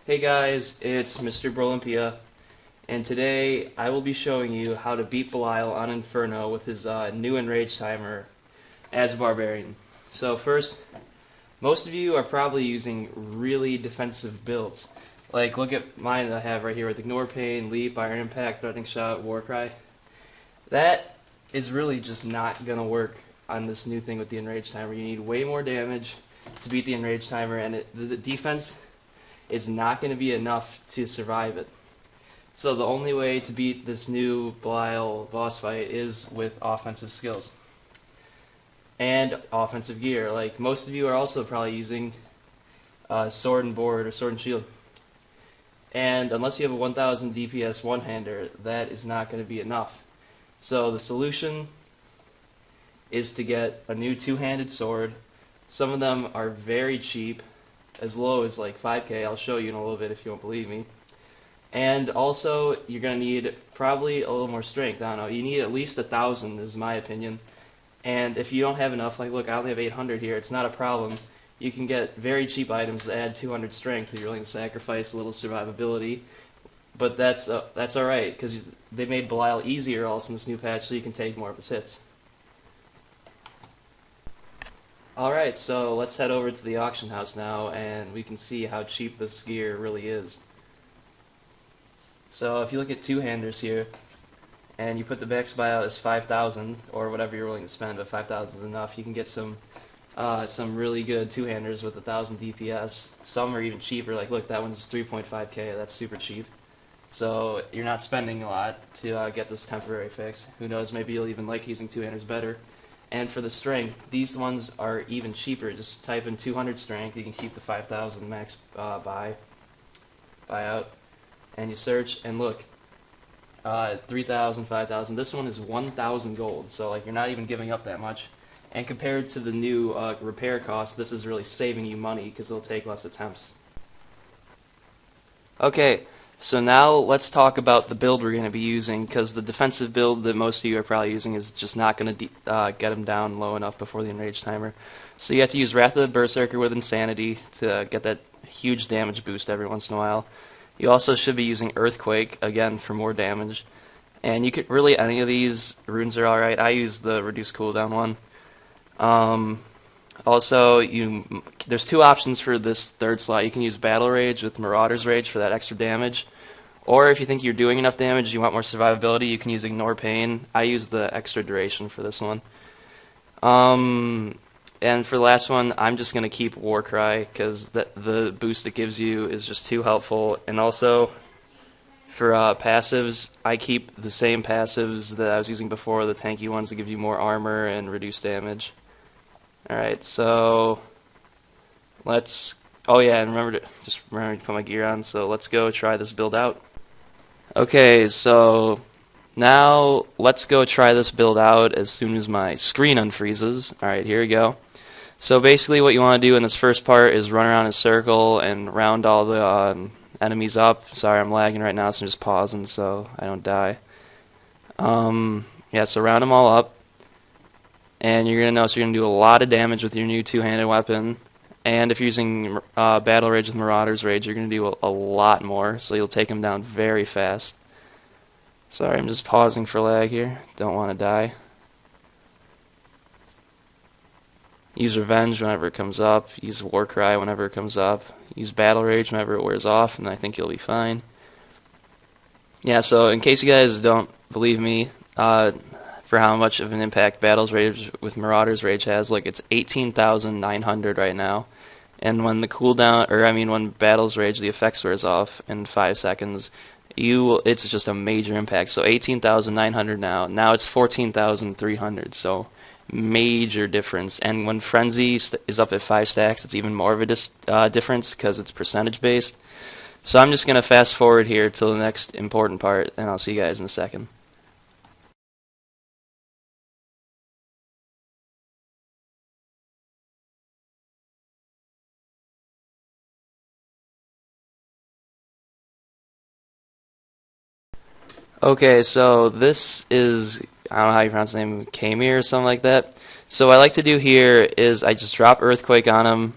Hey guys, it's Mr. Brolympia, and today I will be showing you how to beat Belial on Inferno with his new Enrage timer as a Barbarian. So first, most of you are probably using really defensive builds. Like, look at mine that I have right here with Ignore Pain, Leap, Iron Impact, Threatening Shot, Warcry. That is really just not going to work on this new thing with the Enrage timer. You need way more damage to beat the Enrage timer, and the defense is not going to be enough to survive it. So the only way to beat this new Belial boss fight is with offensive skills and offensive gear. Like, most of you are also probably using sword and board or sword and shield. And unless you have a 1000 DPS one-hander, that is not going to be enough. So the solution is to get a new two-handed sword. Some of them are very cheap, as low as like 5k. I'll show you in a little bit if you don't believe me. And also, you're going to need probably a little more strength. I don't know, you need at least 1000 is my opinion. And if you don't have enough, like look, I only have 800 here, it's not a problem. You can get very cheap items that add 200 strength if you're willing to sacrifice a little survivability. But that's alright, because they made Belial easier also in this new patch, so you can take more of his hits. Alright, so let's head over to the auction house now, and we can see how cheap this gear really is. So if you look at two-handers here, and you put the max buyout as 5,000, or whatever you're willing to spend, but 5,000 is enough, you can get some really good two-handers with 1000 DPS. Some are even cheaper, like look, that one's 3.5k, that's super cheap. So you're not spending a lot to get this temporary fix. Who knows, maybe you'll even like using two-handers better. And for the strength, these ones are even cheaper. Just type in 200 strength, you can keep the 5,000 max buyout, and you search, and look, 3,000, 5,000. This one is 1,000 gold, so like you're not even giving up that much. And compared to the new repair cost, this is really saving you money because it'll take less attempts. Okay, so now let's talk about the build we're going to be using, because the defensive build that most of you are probably using is just not going to get him down low enough before the Enrage timer. So you have to use Wrath of the Berserker with Insanity to get that huge damage boost every once in a while. You also should be using Earthquake, again, for more damage. And you could really, any of these runes are alright. I use the reduced cooldown one. Also, there's two options for this third slot. You can use Battle Rage with Marauder's Rage for that extra damage. Or if you think you're doing enough damage, you want more survivability, you can use Ignore Pain. I use the extra duration for this one. And for the last one, I'm just going to keep Warcry, because the boost it gives you is just too helpful. And also, for passives, I keep the same passives that I was using before, the tanky ones that give you more armor and reduce damage. Alright, so let's, oh yeah, and remember to put my gear on, so let's go try this build out. Okay, so now let's go try this build out as soon as my screen unfreezes. Alright, here we go. So basically what you want to do in this first part is run around in a circle and round all the enemies up. Sorry, I'm lagging right now, so I'm just pausing so I don't die. Yeah, so round them all up. And you're going to notice you're going to do a lot of damage with your new two-handed weapon. And if you're using Battle Rage with Marauder's Rage, you're going to do a lot more, so you'll take them down very fast. Sorry, I'm just pausing for lag here. Don't want to die. Use Revenge whenever it comes up. Use Warcry whenever it comes up. Use Battle Rage whenever it wears off, and I think you'll be fine. Yeah, so in case you guys don't believe me, for how much of an impact Battle's Rage with Marauder's Rage has, like it's 18,900 right now. And when the cooldown, when Battle's Rage, the effects wears off in 5 seconds, it's just a major impact. So 18,900 now. Now it's 14,300. So major difference. And when Frenzy is up at 5 stacks, it's even more of a difference because it's percentage based. So I'm just going to fast forward here till the next important part, and I'll see you guys in a second. Okay, so this is, I don't know how you pronounce the name, Kamir or something like that. So what I like to do here is I just drop Earthquake on him,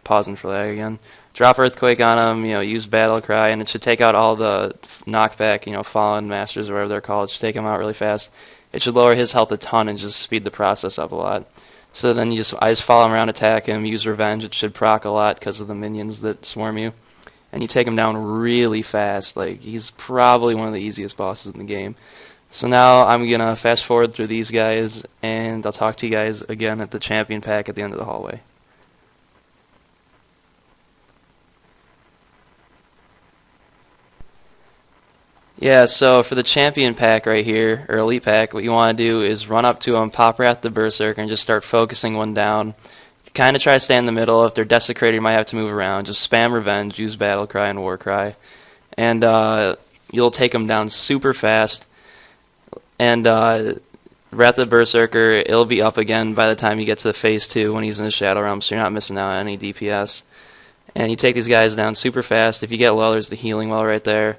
pausing for lag again, drop Earthquake on him, use Battle Cry, and it should take out all the knockback, Fallen Masters or whatever they're called. It should take him out really fast. It should lower his health a ton and just speed the process up a lot. So then I just follow him around, attack him, use Revenge. It should proc a lot because of the minions that swarm you. And you take him down really fast. Like, he's probably one of the easiest bosses in the game. So now I'm going to fast forward through these guys, and I'll talk to you guys again at the champion pack at the end of the hallway. Yeah, so for the champion pack right here, or elite pack, what you want to do is run up to them, pop Wrath the Berserker, and just start focusing one down. Kind of try to stay in the middle. If they're desecrated, you might have to move around. Just spam Revenge, use Battle Cry and War Cry, and you'll take them down super fast. And Wrath the Berserker, it'll be up again by the time you get to phase 2 when he's in the Shadow Realm, so you're not missing out on any DPS. And you take these guys down super fast. If you get low, there's the healing well right there.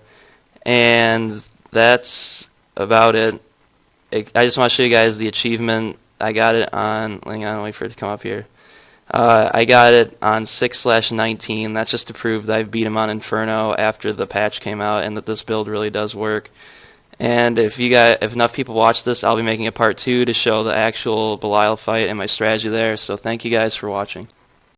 And that's about it. I just want to show you guys the achievement. I got it on, hang on, wait for it to come up here. I got it on 6/19. That's just to prove that I've beat him on Inferno after the patch came out and that this build really does work. And if enough people watch this, I'll be making a part 2 to show the actual Belial fight and my strategy there. So thank you guys for watching.